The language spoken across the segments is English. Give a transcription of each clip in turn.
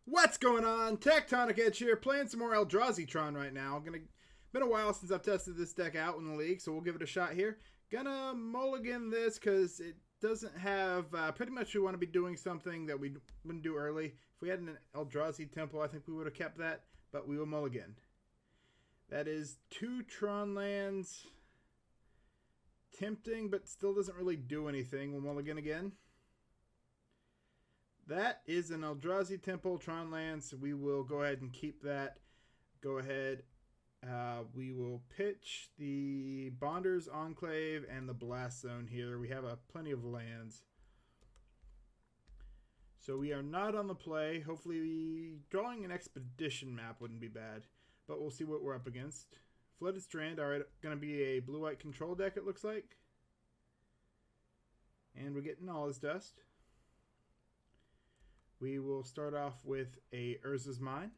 What's going on? Tectonic Edge here, playing some more Eldrazi Tron right now. Been a while since I've tested this deck out in the league, so we'll give it a shot here. Gonna mulligan this because it doesn't have... pretty much we want to be doing something that we wouldn't do early. If we had an Eldrazi Temple, I think we would have kept that, but we will mulligan. That is 2 Tron lands. Tempting, but still doesn't really do anything. We'll mulligan again. That is an Eldrazi Temple, Tron lands. We will go ahead and keep that. Go ahead. We will pitch the Bonders Enclave and the Blast Zone here. We have plenty of lands. So we are not on the play. Hopefully drawing an Expedition map wouldn't be bad. But we'll see what we're up against. Flooded Strand. Alright, going to be a blue-white control deck, it looks like. And we're getting all his dust. We will start off with a Urza's Mine.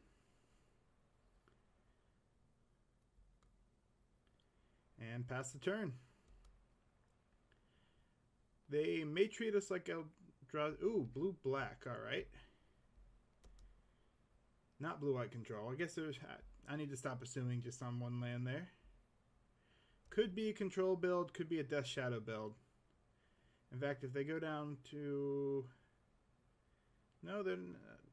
And pass the turn. They may treat us like Eldrazi. Ooh, blue-black. Alright. Not blue-white control. I guess there's... I need to stop assuming just on one land there. Could be a control build. Could be a Death Shadow build. In fact, if they go down to... No, they're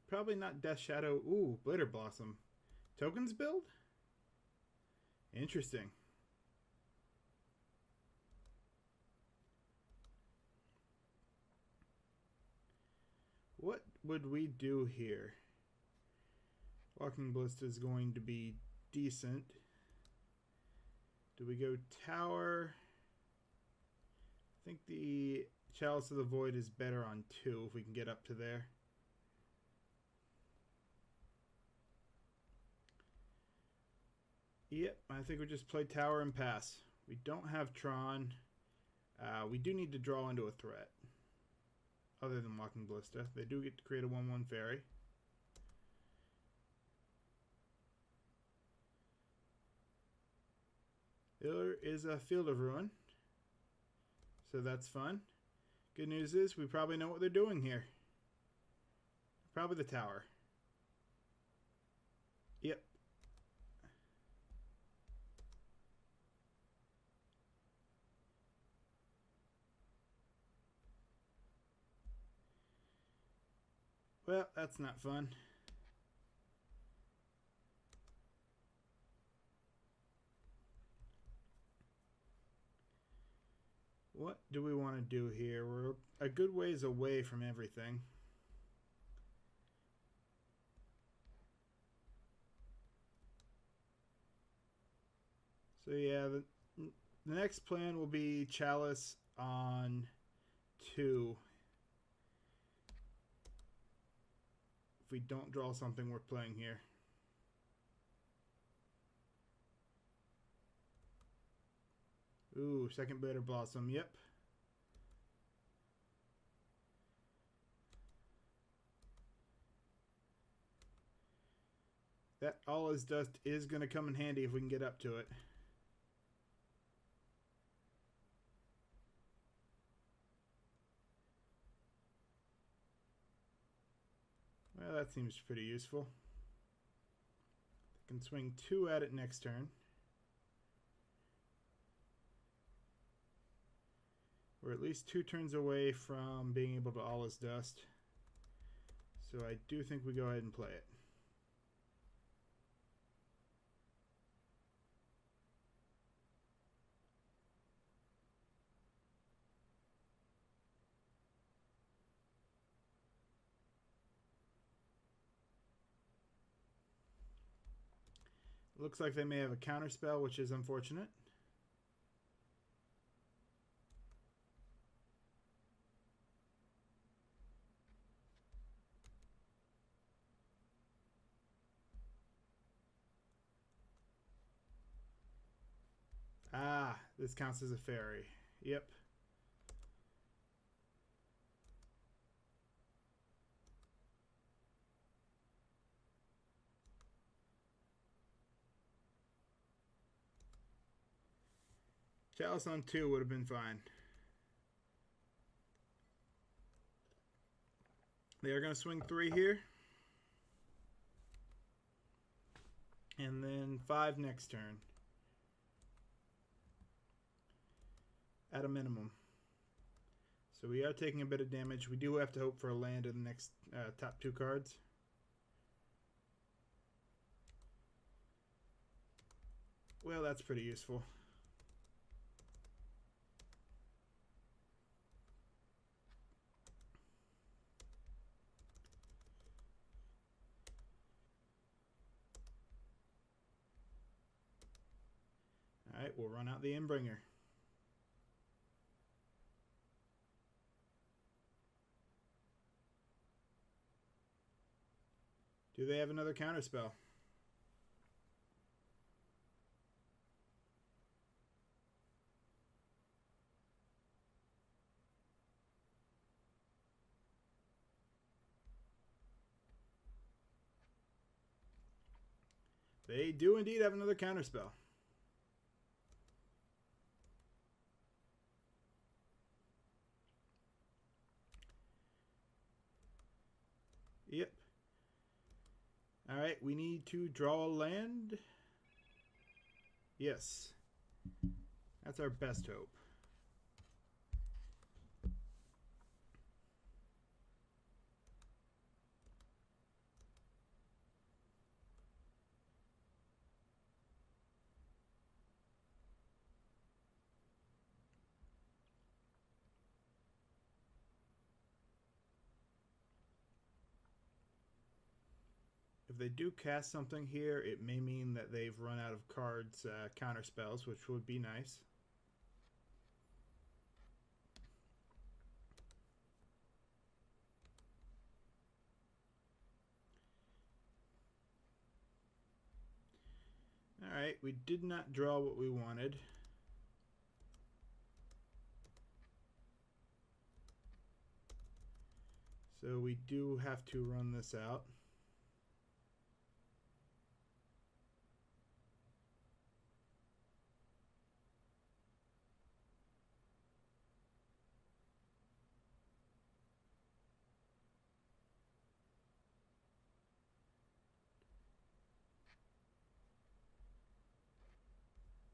probably not Death Shadow. Ooh, Blitter Blossom. Tokens build? Interesting. What would we do here? Walking Ballista is going to be decent. Do we go Tower? I think the Chalice of the Void is better on 2 if we can get up to there. Yep, I think we just play Tower and pass. We don't have Tron. We do need to draw into a threat. Other than Walking Ballista. They do get to create a 1/1 fairy. There is a Field of Ruin. So that's fun. Good news is we probably know what they're doing here. Probably the Tower. Yep. Well, that's not fun. What do we want to do here? We're a good ways away from everything. So yeah, the next plan will be Chalice on 2. If we don't draw something worth playing here. Ooh, second Blitter Blossom, yep. That all his dust is going to come in handy if we can get up to it. Well, that seems pretty useful. I can swing 2 at it next turn. We're at least 2 turns away from being able to all his dust. So I do think we go ahead and play it. Looks like they may have a counter spell, which is unfortunate. Ah, this counts as a fairy. Yep. Chalice on 2 would have been fine. They are going to swing 3 here. And then 5 next turn. At a minimum. So we are taking a bit of damage. We do have to hope for a land in the next top 2 cards. Well, that's pretty useful. Alright, we'll run out the Endbringer. Do they have another counterspell? They do indeed have another counterspell. Yep. Alright, we need to draw a land. Yes. That's our best hope. If they do cast something here, it may mean that they've run out of cards, counter spells, which would be nice. Alright, we did not draw what we wanted. So we do have to run this out.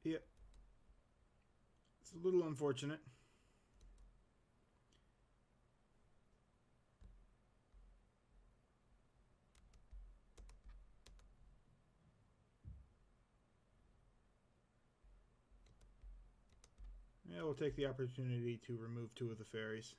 Yep. It's a little unfortunate. Yeah, we'll take the opportunity to remove 2 of the fairies.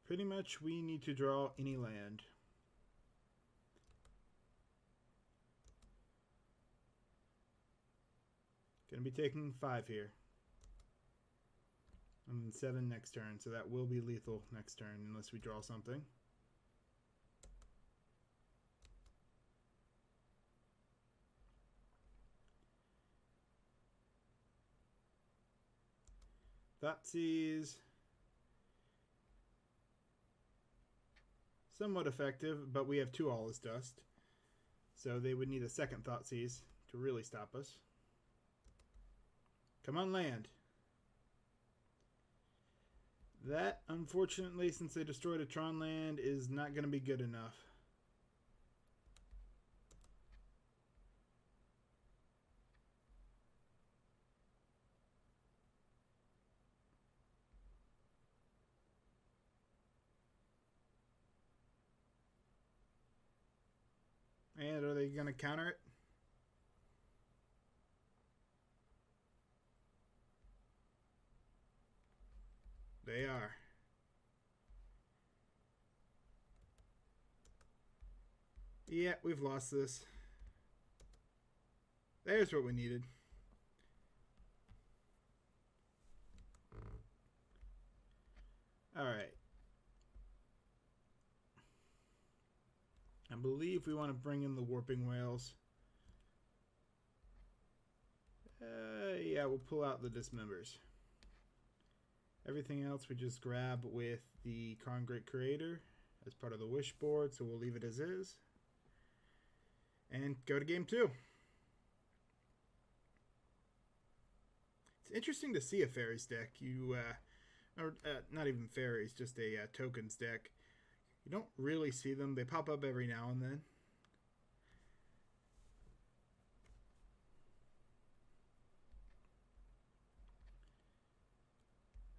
Pretty much we need to draw any land. Gonna be taking 5 here. And 7 next turn, so that will be lethal next turn unless we draw something. Thoughtseize. Somewhat effective, but we have 2 Awless Dust. So they would need a second Thoughtseize to really stop us. Come on, land. That, unfortunately, since they destroyed a Tron land, is not going to be good enough. And are they going to counter it? They are. Yeah, we've lost this. There's what we needed. Alright. I believe we want to bring in the Warping Whales. Yeah, we'll pull out the Dismembers. Everything else we just grab with the Karn Great Creator as part of the wish board, so we'll leave it as is. And go to game 2. interesting to see a Fairies deck. Or not even Fairies, just a tokens deck. You don't really see them. They pop up every now and then.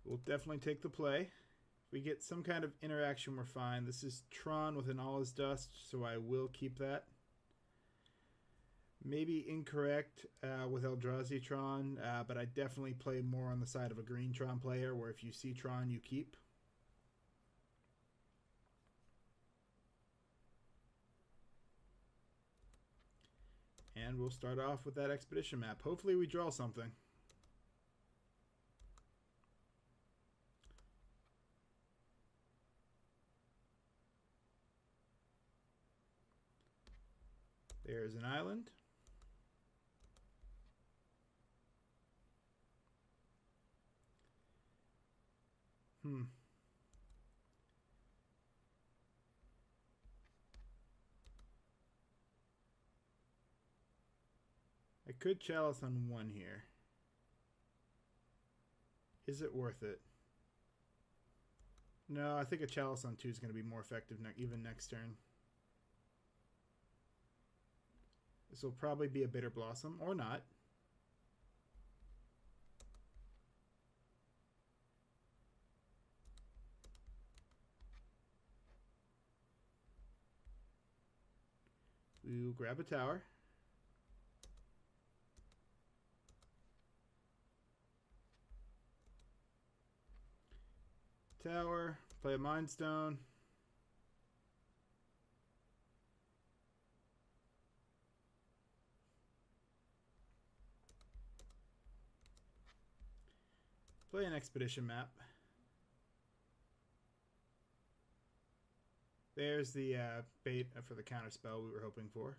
We'll definitely take the play. If we get some kind of interaction, we're fine. This is Tron with an All Is Dust, so I will keep that. Maybe incorrect with Eldrazi Tron, but I definitely play more on the side of a green Tron player, where if you see Tron, you keep. And we'll start off with that expedition map. Hopefully we draw something. There's an island. I could Chalice on one here. Is it worth it? No, I think a Chalice on two is going to be more effective even next turn. This will probably be a Bitter Blossom, or not. We'll grab a tower. Tower, play a Mind Stone. Play an expedition map. There's the bait for the counter spell we were hoping for.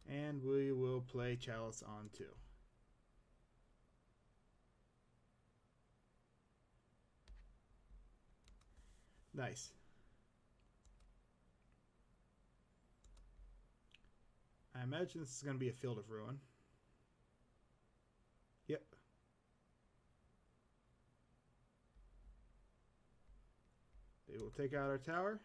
And we will play Chalice on two. Nice. I imagine this is going to be a Field of Ruin. Yep. They will take out our tower.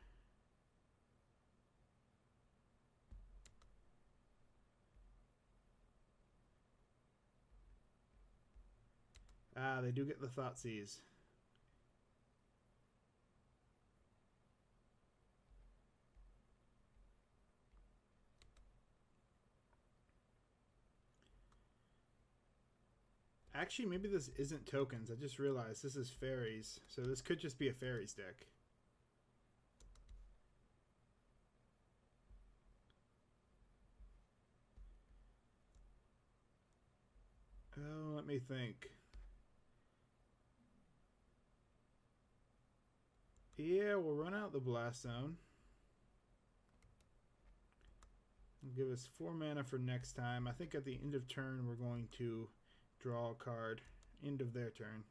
Ah, they do get the Thoughtseize. Actually, maybe this isn't tokens. I just realized this is Fairies. So this could just be a Fairies deck. Oh, let me think. Yeah, we'll run out the Blast Zone. It'll give us 4 mana for next time. I think at the end of turn we're going to draw a card. End of their turn.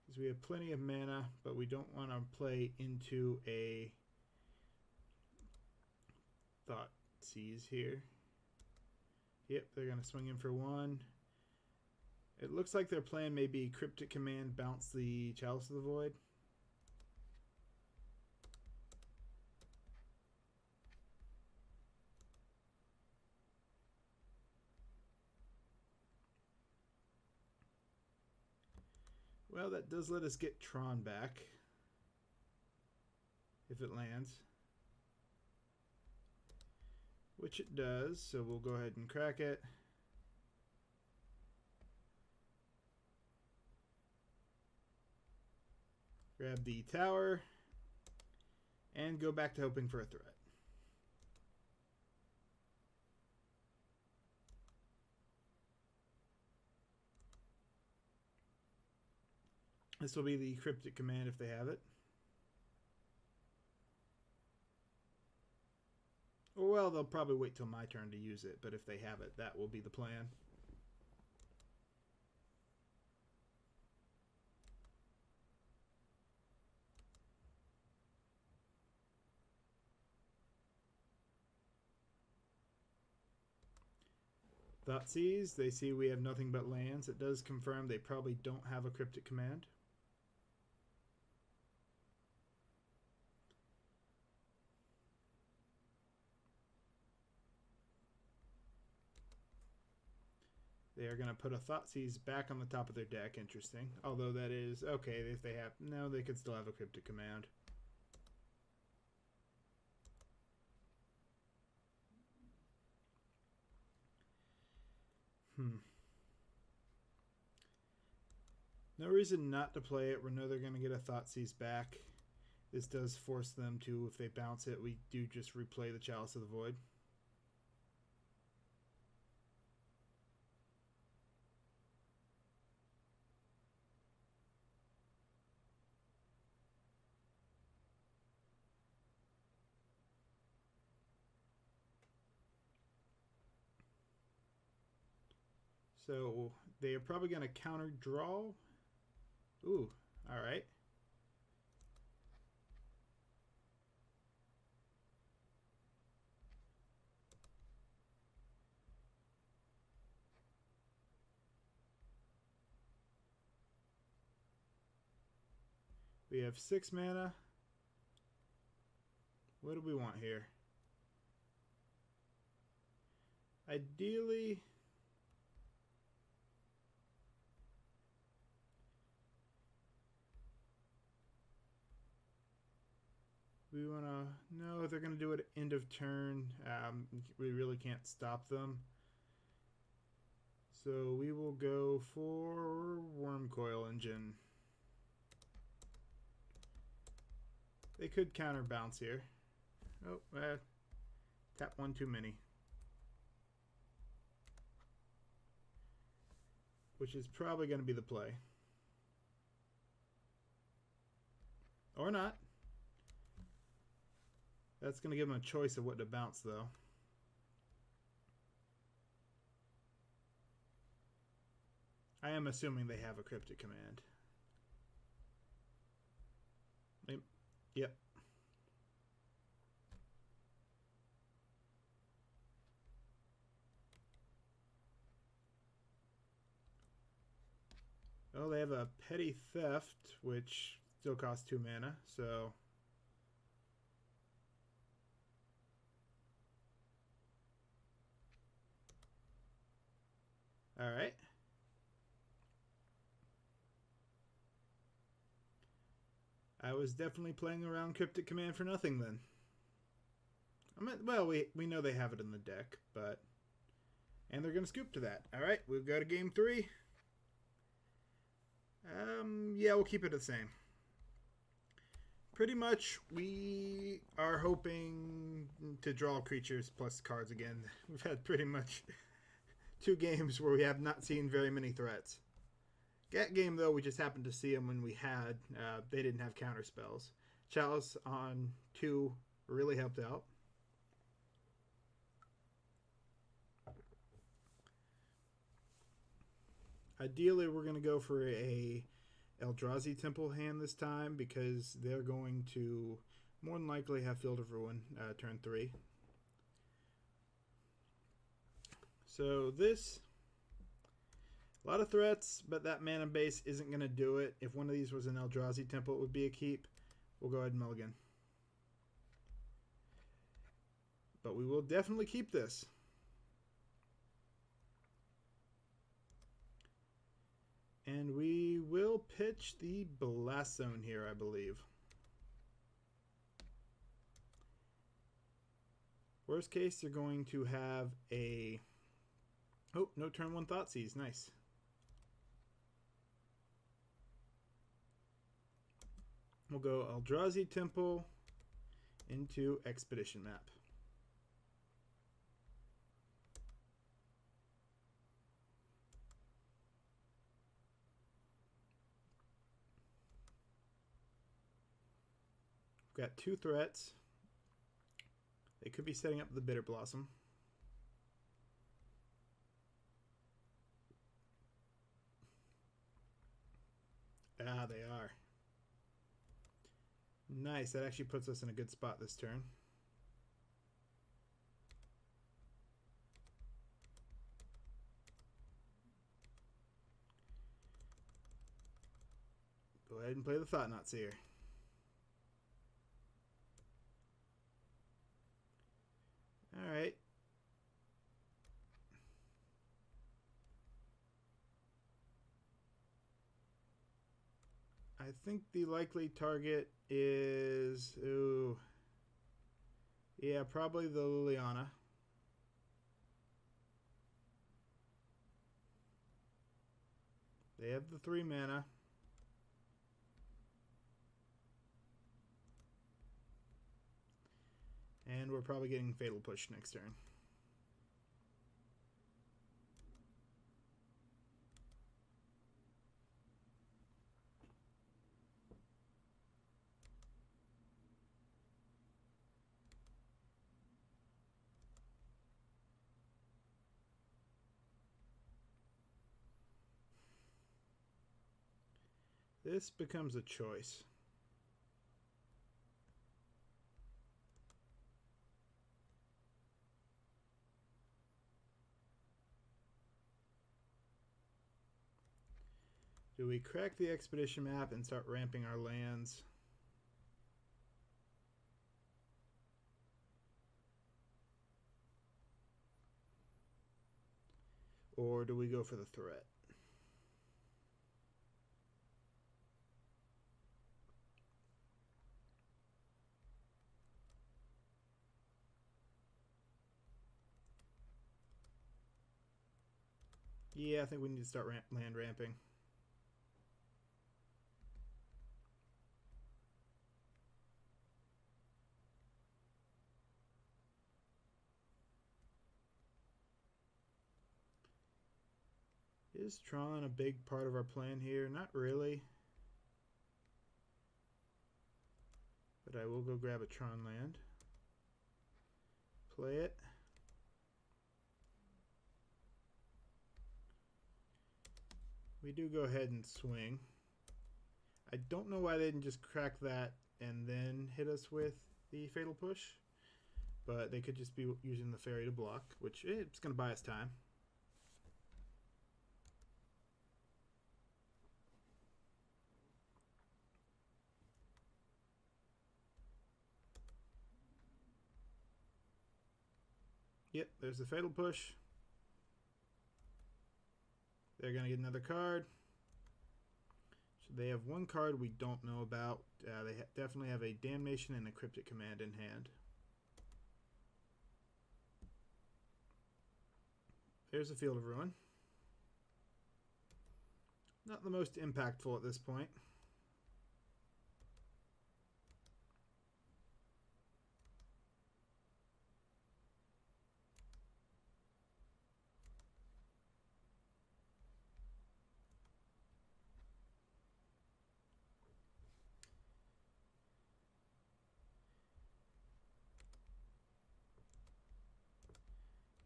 Because we have plenty of mana, but we don't want to play into a Thoughtseize here. Yep, they're going to swing in for 1. It looks like their plan may be Cryptic Command, bounce the Chalice of the Void. Well, that does let us get Tron back. If it lands. Which it does, so we'll go ahead and crack it. Grab the tower. And go back to hoping for a threat. This will be the Cryptic Command if they have it. Well, they'll probably wait till my turn to use it, but if they have it, that will be the plan. Thoughtseize, they see we have nothing but lands. It does confirm they probably don't have a cryptic command. They are going to put a Thoughtseize back on the top of their deck. Interesting. Although that is okay if they have... No, they could still have a cryptic command. No reason not to play it. We know they're going to get a Thoughtseize back. This does force them to, if they bounce it, we do just replay the Chalice of the Void. So they are probably going to counter draw. Ooh, all right. We have 6 mana. What do we want here? Ideally, we want to... No, they're going to do it end of turn. We really can't stop them. So we will go for Wormcoil Engine. They could counter bounce here. Oh, tap one too many. Which is probably going to be the play. Or not. That's going to give them a choice of what to bounce, though. I am assuming they have a cryptic command. Yep. Oh, they have a Petty Theft, which still costs 2 mana, so... Alright. I was definitely playing around Cryptic Command for nothing then. I mean, well, we know they have it in the deck, but... And they're going to scoop to that. Alright, we'll go to game 3. Yeah, we'll keep it the same. Pretty much, we are hoping to draw creatures plus cards again. We've had pretty much 2 games where we have not seen very many threats. That game, though, we just happened to see them when we had. They didn't have counter spells. Chalice on 2 really helped out. Ideally, we're going to go for a Eldrazi Temple hand this time because they're going to more than likely have Field of Ruin turn 3. So this... A lot of threats, but that mana base isn't going to do it. If one of these was an Eldrazi Temple, it would be a keep. We'll go ahead and mulligan. But we will definitely keep this. And we will pitch the Blast Zone here, I believe. Worst case, they're going to have a... Oh, no turn 1 Thoughtseize. Nice. We'll go Eldrazi Temple into Expedition Map. We've got 2 threats. They could be setting up the Bitter Blossom. Ah, they are. Nice, that actually puts us in a good spot this turn. ahead and play the Thought-Knot Seer. Alright. I think the likely target is... Ooh. Yeah, probably the Liliana. They have the 3 mana. And we're probably getting Fatal Push next turn. This becomes a choice. Do we crack the expedition map and start ramping our lands? Or do we go for the threat? Yeah, I think we need to start land ramping. Is Tron a big part of our plan here? Not really. But I will go grab a Tron land. Play it. We do go ahead and swing. I don't know why they didn't just crack that and then hit us with the Fatal Push. But they could just be using the Fairy to block, which it's going to buy us time. Yep, there's the Fatal Push. They're going to get another card. So they have one card we don't know about. They definitely have a Damnation and a Cryptic Command in hand. There's a Field of Ruin. Not the most impactful at this point.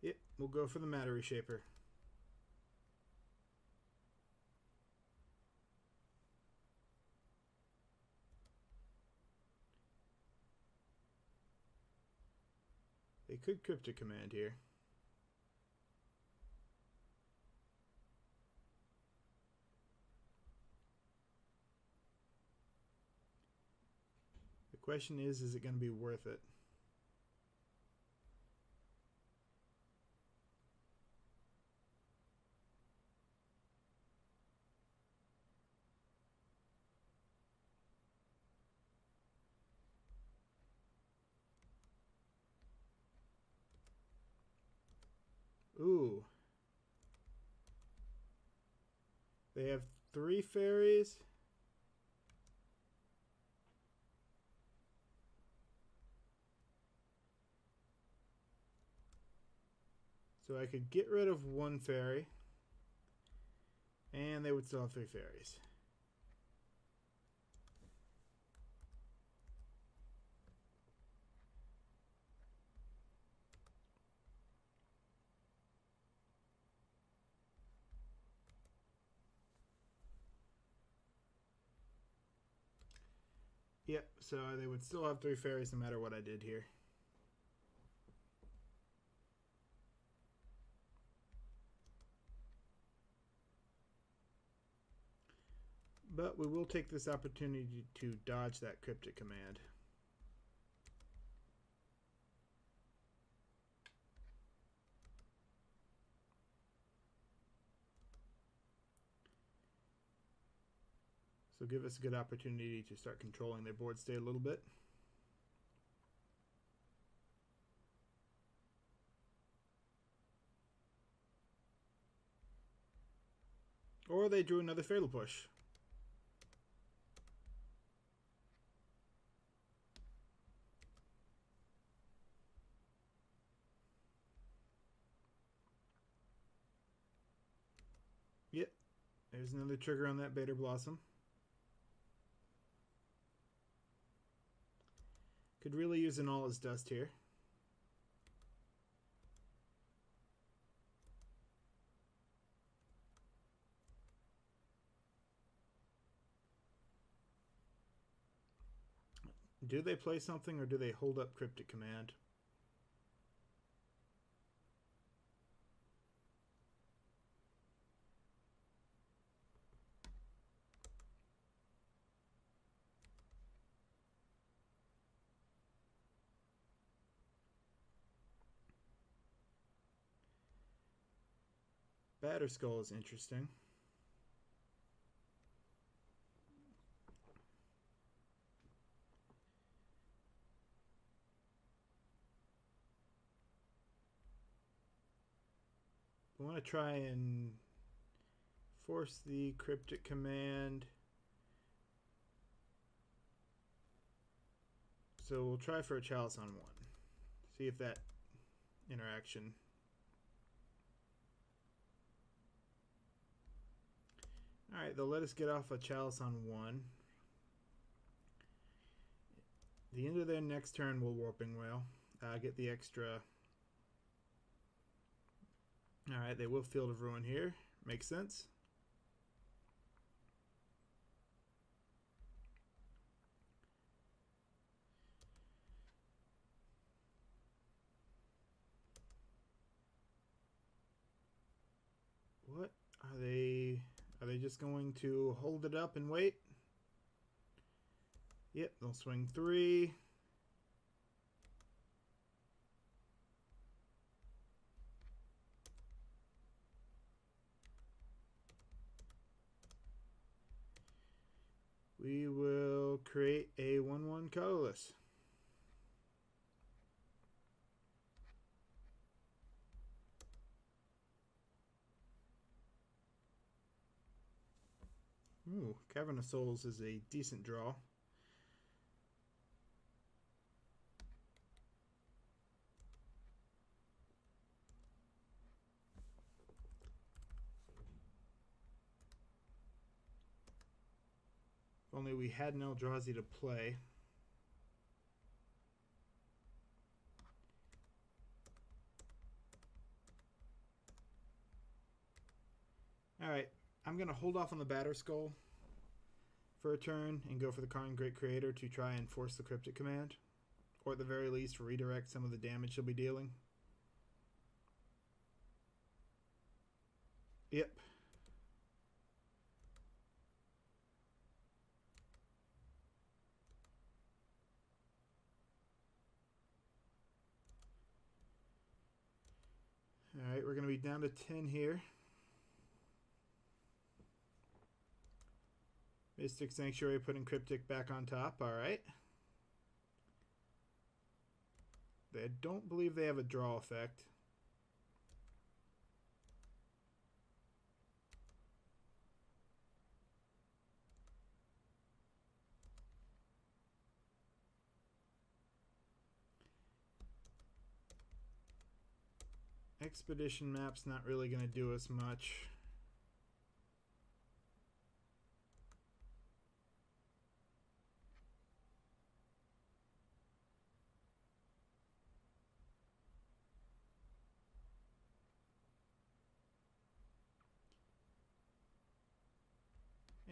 Yep, we'll go for the Matter Reshaper. They could Cryptic Command here. The question is it going to be worth it? Ooh. They have 3 fairies. So I could get rid of 1 fairy. And they would still have 3 fairies. Yep, so they would still have 3 fairies no matter what I did here. But we will take this opportunity to dodge that cryptic command. So give us a good opportunity to start controlling their board state a little bit. Or they drew another Fatal Push. Yep, there's another trigger on that Bader Blossom. Could really use an All Is Dust here. Do they play something or do they hold up Cryptic Command? Batterskull is interesting. We want to try and force the Cryptic Command. So we'll try for a Chalice on 1. See if that interaction. Alright, they'll let us get off a Chalice on 1. The end of their next turn will Warping Wail. Get the extra. Alright, they will Field of Ruin here. Makes sense. What are they? Are they just going to hold it up and wait? Yep, they'll swing 3. We will create a 1/1 colorless. Ooh, Cavern of Souls is a decent draw. If only we had an Eldrazi to play. Alright, I'm going to hold off on the Batterskull for a turn and go for the Karn Great Creator to try and force the Cryptic Command. Or at the very least, redirect some of the damage she'll be dealing. Yep. Alright, we're going to be down to 10 here. Mystic Sanctuary putting Cryptic back on top. Alright. I don't believe they have a draw effect. Expedition map's not really going to do us much.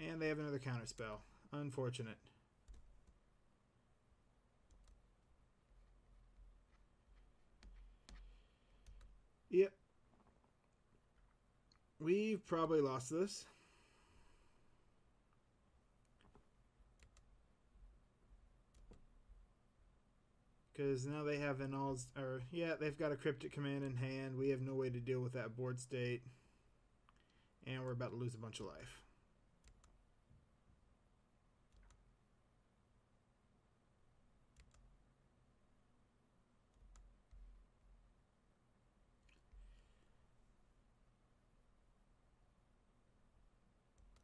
And they have another counterspell. Unfortunate. Yep. We've probably lost this. Because now they have an all... Or, yeah, they've got a Cryptic Command in hand. We have no way to deal with that board state. And we're about to lose a bunch of life.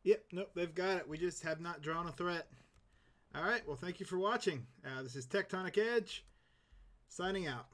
Yep, nope, they've got it. We just have not drawn a threat. All right, well, thank you for watching. This is Tectonic Edge, signing out.